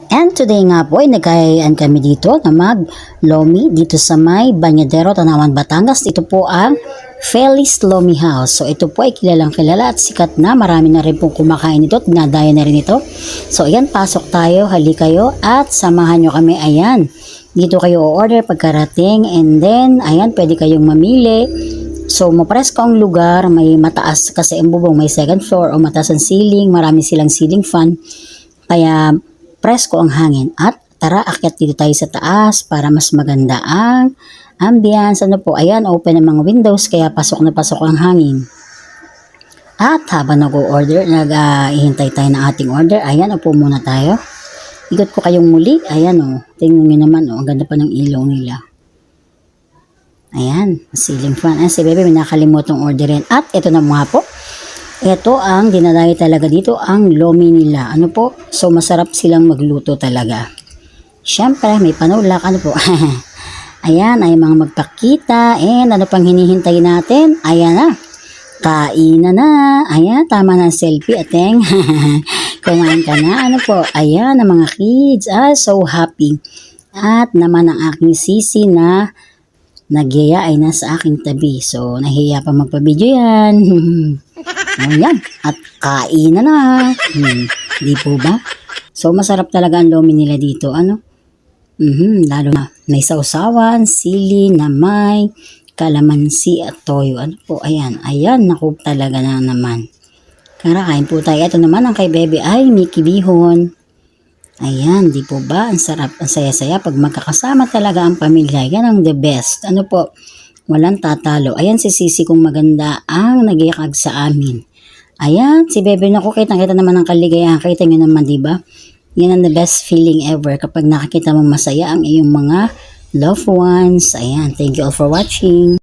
And today nga po ay nagkayaan kami dito na mag-lomi dito sa may Banyadero, Tanawan, Batangas. Ito po ang Feliz Lomi House. So ito po ay kilalang kilala at sikat na. Marami na rin pong kumakain ito at dinadaya na rin ito. So ayan, pasok tayo, hali kayo at samahan nyo kami. Ayan, dito kayo o-order pagkarating and then ayan, pwede kayong mamili. So, mapresko ang lugar, may mataas kasi ang bubong, may second floor o mataas ang ceiling, marami silang ceiling fan, kaya presko ang hangin. At tara, akyat dito tayo sa taas para mas maganda ang ambience. Ano po, ayan, open ang mga windows, kaya pasok na pasok ang hangin. At habang nag-order, nag-ihintay tayo ng ating order, ayan, upo muna tayo. Ikot ko kayong muli, ayan o, tingnan nyo naman o, ang ganda pa ng ilaw nila. Ayan, ceiling fan. Ayan, si Bebe, may nakalimutang orderin. At ito na mga po. Ito ang dinadayo talaga dito, ang lomi nila. Ano po? So, masarap silang magluto talaga. Siyempre, may panulak. Ano po? Ayan, ay mga magpakita. And ano pang hinihintay natin? Ayan na. Kainan na. Ayan, tama na ang selfie. Ateng. Kumain ka na. Ano po? Ayan, ang mga kids. So happy. At naman ang aking sisi na nagyaya ay nasa aking tabi. So, nahiya pa magpa-video yan. Ayan. At kain na. Di po ba? So, masarap talaga ang lomi nila dito. Ano? Lalo na may sausawan, sili na may kalamansi at toyo. Ano po? Ayan. Ayan. Naku talaga na naman. Karakain po tayo. Ito naman ang kay Bebe ay Mickey Bihon. Ayan, di po ba? Ang sarap, ang saya-saya pag magkakasama talaga ang pamilya. Yan ang the best. Ano po? Walang tatalo. Ayan si Sisi kong maganda ang nag-iakag sa amin. Ayan, si Bebe na ko, kita naman ang kaligayahan. Kita nyo naman, di ba? Yan ang the best feeling ever kapag nakakita mong masaya ang iyong mga loved ones. Ayan, thank you all for watching.